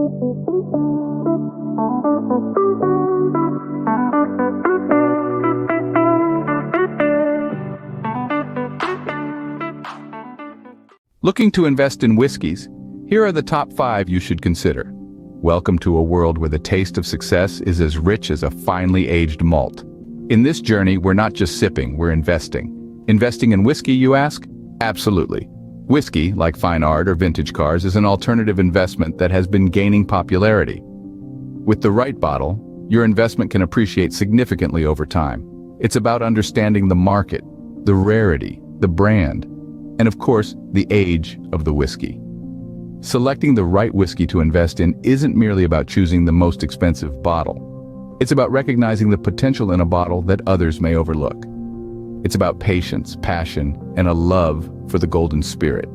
Looking to invest in whiskeys? Here are the top 5 you should consider. Welcome to a world where the taste of success is as rich as a finely aged malt. In this journey, we're not just sipping, we're investing. Investing in whiskey, you ask? Absolutely. Whiskey, like fine art or vintage cars, is an alternative investment that has been gaining popularity. With the right bottle, your investment can appreciate significantly over time. It's about understanding the market, the rarity, the brand, and of course, the age of the whiskey. Selecting the right whiskey to invest in isn't merely about choosing the most expensive bottle. It's about recognizing the potential in a bottle that others may overlook. It's about patience, passion, and a love for the golden spirit.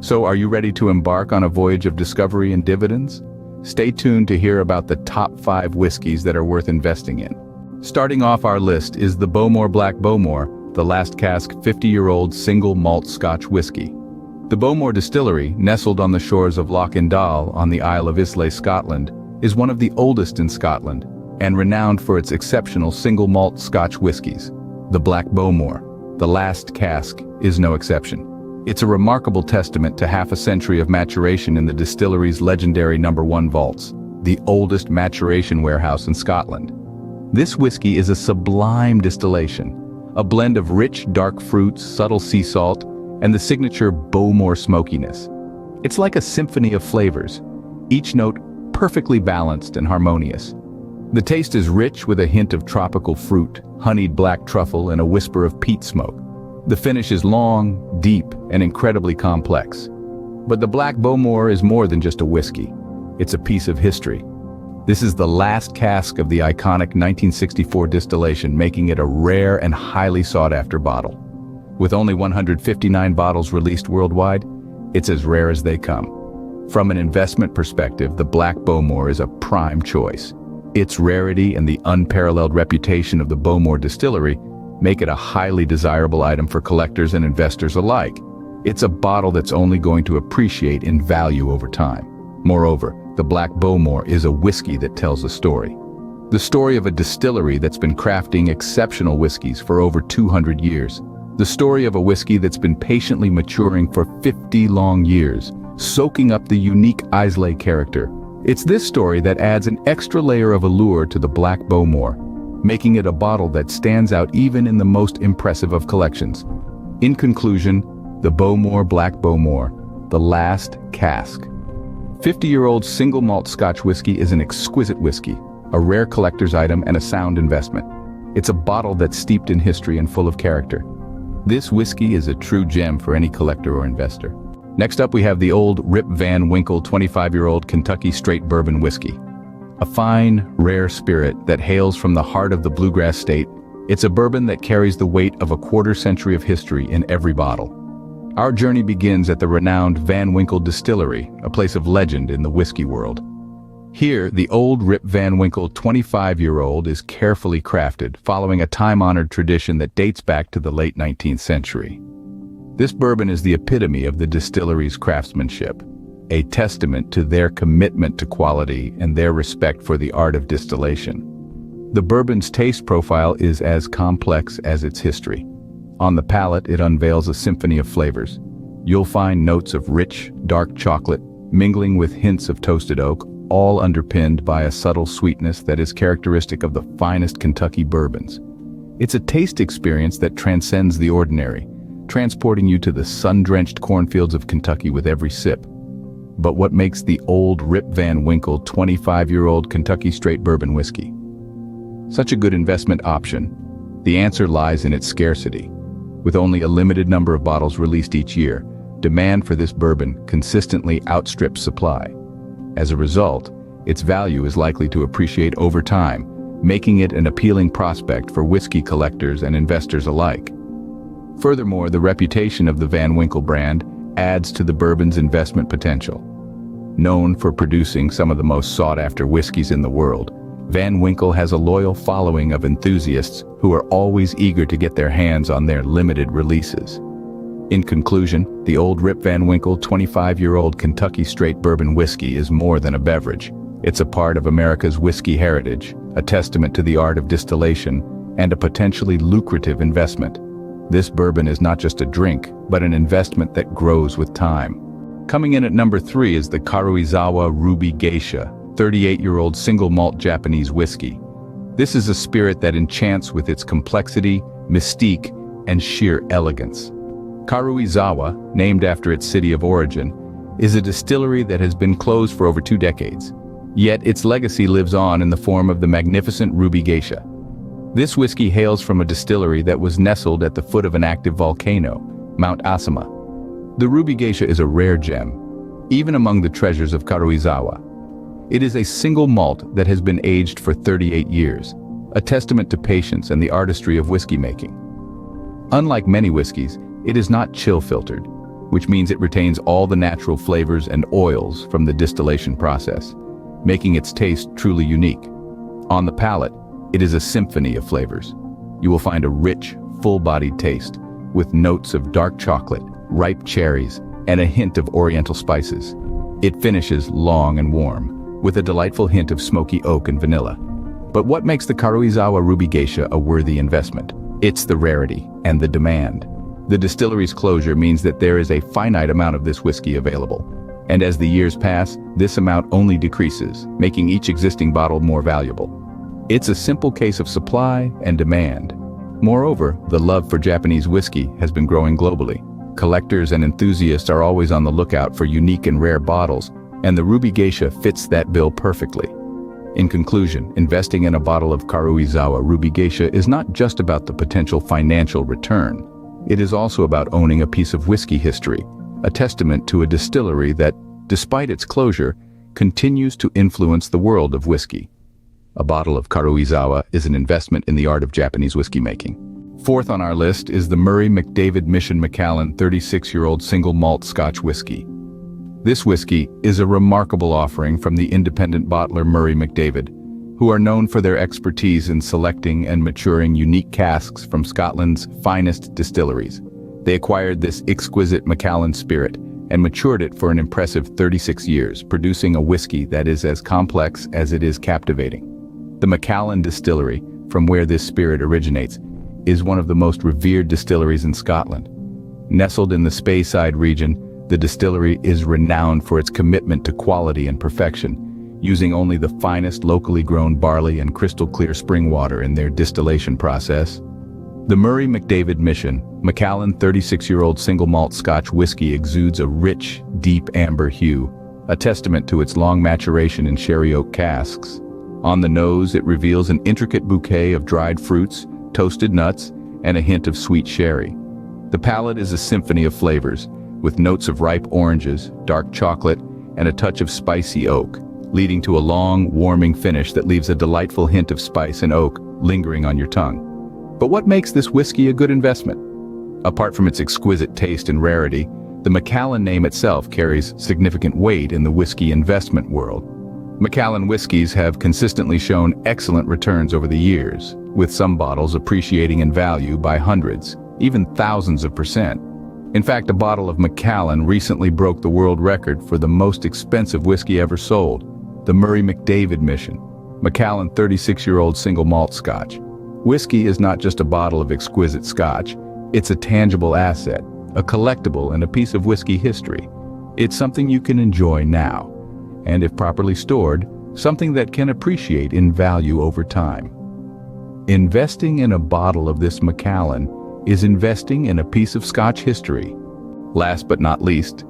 So are you ready to embark on a voyage of discovery and dividends? Stay tuned to hear about the top 5 whiskeys that are worth investing in. Starting off our list is the Bowmore Black Bowmore, the last cask 50-year-old single malt Scotch whiskey. The Bowmore Distillery, nestled on the shores of Loch Indal on the Isle of Islay, Scotland, is one of the oldest in Scotland and renowned for its exceptional single malt Scotch whiskies. The Black Bowmore, the last cask, is no exception. It's a remarkable testament to half a century of maturation in the distillery's legendary No. 1 vaults, the oldest maturation warehouse in Scotland. This whiskey is a sublime distillation, a blend of rich, dark fruits, subtle sea salt, and the signature Bowmore smokiness. It's like a symphony of flavors, each note perfectly balanced and harmonious. The taste is rich with a hint of tropical fruit, honeyed black truffle, and a whisper of peat smoke. The finish is long, deep, and incredibly complex. But the Black Bowmore is more than just a whiskey. It's a piece of history. This is the last cask of the iconic 1964 distillation, making it a rare and highly sought-after bottle. With only 159 bottles released worldwide, it's as rare as they come. From an investment perspective, the Black Bowmore is a prime choice. Its rarity and the unparalleled reputation of the Bowmore Distillery make it a highly desirable item for collectors and investors alike. It's a bottle that's only going to appreciate in value over time. Moreover, the Black Bowmore is a whiskey that tells a story. The story of a distillery that's been crafting exceptional whiskeys for over 200 years. The story of a whiskey that's been patiently maturing for 50 long years, soaking up the unique Islay character. It's this story that adds an extra layer of allure to the Black Bowmore, making it a bottle that stands out even in the most impressive of collections. In conclusion, the Bowmore Black Bowmore, the last cask. 50-year-old single malt Scotch whiskey is an exquisite whiskey, a rare collector's item and a sound investment. It's a bottle that's steeped in history and full of character. This whiskey is a true gem for any collector or investor. Next up, we have the Old Rip Van Winkle 25-year-old Kentucky Straight Bourbon Whiskey. A fine, rare spirit that hails from the heart of the bluegrass state, it's a bourbon that carries the weight of a quarter-century of history in every bottle. Our journey begins at the renowned Van Winkle Distillery, a place of legend in the whiskey world. Here, the Old Rip Van Winkle 25-year-old is carefully crafted, following a time-honored tradition that dates back to the late 19th century. This bourbon is the epitome of the distillery's craftsmanship, a testament to their commitment to quality and their respect for the art of distillation. The bourbon's taste profile is as complex as its history. On the palate, it unveils a symphony of flavors. You'll find notes of rich, dark chocolate, mingling with hints of toasted oak, all underpinned by a subtle sweetness that is characteristic of the finest Kentucky bourbons. It's a taste experience that transcends the ordinary, transporting you to the sun-drenched cornfields of Kentucky with every sip. But what makes the Old Rip Van Winkle 25-year-old Kentucky Straight Bourbon Whiskey such a good investment option? The answer lies in its scarcity. With only a limited number of bottles released each year, demand for this bourbon consistently outstrips supply. As a result, its value is likely to appreciate over time, making it an appealing prospect for whiskey collectors and investors alike. Furthermore, the reputation of the Van Winkle brand adds to the bourbon's investment potential. Known for producing some of the most sought-after whiskeys in the world, Van Winkle has a loyal following of enthusiasts who are always eager to get their hands on their limited releases. In conclusion, the Old Rip Van Winkle 25-year-old Kentucky Straight Bourbon Whiskey is more than a beverage. It's a part of America's whiskey heritage, a testament to the art of distillation, and a potentially lucrative investment. This bourbon is not just a drink, but an investment that grows with time. Coming in at number 3 is the Karuizawa Ruby Geisha, 38-year-old single malt Japanese whiskey. This is a spirit that enchants with its complexity, mystique, and sheer elegance. Karuizawa, named after its city of origin, is a distillery that has been closed for over 2 decades. Yet its legacy lives on in the form of the magnificent Ruby Geisha. This whiskey hails from a distillery that was nestled at the foot of an active volcano, Mount Asama. The Ruby Geisha is a rare gem, even among the treasures of Karuizawa. It is a single malt that has been aged for 38 years, a testament to patience and the artistry of whiskey making. Unlike many whiskeys, it is not chill-filtered, which means it retains all the natural flavors and oils from the distillation process, making its taste truly unique. On the palate, it is a symphony of flavors. You will find a rich, full-bodied taste, with notes of dark chocolate, ripe cherries, and a hint of oriental spices. It finishes long and warm, with a delightful hint of smoky oak and vanilla. But what makes the Karuizawa Ruby Geisha a worthy investment? It's the rarity and the demand. The distillery's closure means that there is a finite amount of this whiskey available. And as the years pass, this amount only decreases, making each existing bottle more valuable. It's a simple case of supply and demand. Moreover, the love for Japanese whiskey has been growing globally. Collectors and enthusiasts are always on the lookout for unique and rare bottles, and the Ruby Geisha fits that bill perfectly. In conclusion, investing in a bottle of Karuizawa Ruby Geisha is not just about the potential financial return. It is also about owning a piece of whiskey history, a testament to a distillery that, despite its closure, continues to influence the world of whiskey. A bottle of Karuizawa is an investment in the art of Japanese whiskey making. Fourth on our list is the Murray McDavid Mission Macallan 36-year-old single malt Scotch whiskey. This whiskey is a remarkable offering from the independent bottler Murray McDavid, who are known for their expertise in selecting and maturing unique casks from Scotland's finest distilleries. They acquired this exquisite Macallan spirit and matured it for an impressive 36 years, producing a whiskey that is as complex as it is captivating. The Macallan Distillery, from where this spirit originates, is one of the most revered distilleries in Scotland. Nestled in the Speyside region, the distillery is renowned for its commitment to quality and perfection, using only the finest locally grown barley and crystal-clear spring water in their distillation process. The Murray McDavid Mission Macallan 36-year-old single malt Scotch whiskey exudes a rich, deep amber hue, a testament to its long maturation in sherry oak casks. On the nose, it reveals an intricate bouquet of dried fruits, toasted nuts, and a hint of sweet sherry. The palate is a symphony of flavors, with notes of ripe oranges, dark chocolate, and a touch of spicy oak, leading to a long, warming finish that leaves a delightful hint of spice and oak lingering on your tongue. But what makes this whiskey a good investment? Apart from its exquisite taste and rarity, the Macallan name itself carries significant weight in the whiskey investment world. Macallan whiskeys have consistently shown excellent returns over the years, with some bottles appreciating in value by hundreds, even thousands of %. In fact, a bottle of Macallan recently broke the world record for the most expensive whiskey ever sold, the Murray McDavid Mission Macallan 36-year-old single malt Scotch. Whiskey is not just a bottle of exquisite Scotch, it's a tangible asset, a collectible and a piece of whiskey history. It's something you can enjoy now, and if properly stored, something that can appreciate in value over time. Investing in a bottle of this Macallan is investing in a piece of Scotch history. Last but not least,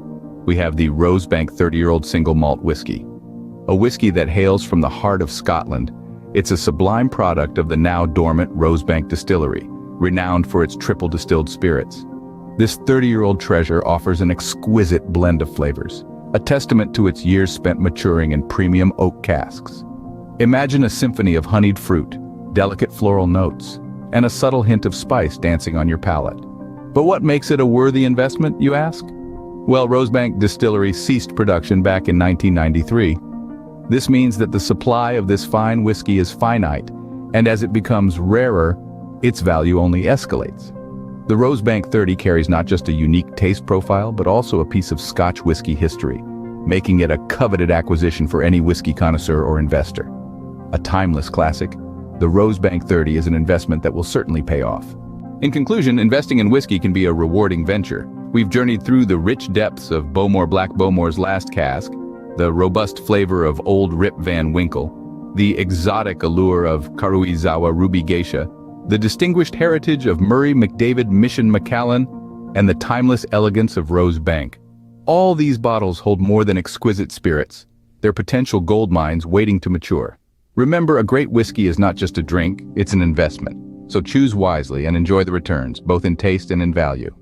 we have the Rosebank 30-year-old single malt whiskey. A whiskey that hails from the heart of Scotland. It's a sublime product of the now dormant Rosebank distillery, renowned for its triple distilled spirits. This 30-year-old treasure offers an exquisite blend of flavors, a testament to its years spent maturing in premium oak casks. Imagine a symphony of honeyed fruit, delicate floral notes, and a subtle hint of spice dancing on your palate. But what makes it a worthy investment, you ask? Well, Rosebank Distillery ceased production back in 1993. This means that the supply of this fine whiskey is finite, and as it becomes rarer, its value only escalates. The Rosebank 30 carries not just a unique taste profile, but also a piece of Scotch whiskey history, making it a coveted acquisition for any whiskey connoisseur or investor. A timeless classic, the Rosebank 30 is an investment that will certainly pay off. In conclusion, investing in whiskey can be a rewarding venture. We've journeyed through the rich depths of Black Bowmore's last cask, the robust flavor of Old Rip Van Winkle, the exotic allure of Karuizawa Ruby Geisha, the distinguished heritage of Murray McDavid Mission Macallan, and the timeless elegance of Rosebank. All these bottles hold more than exquisite spirits. They're potential gold mines waiting to mature. Remember, a great whiskey is not just a drink, it's an investment. So choose wisely and enjoy the returns, both in taste and in value.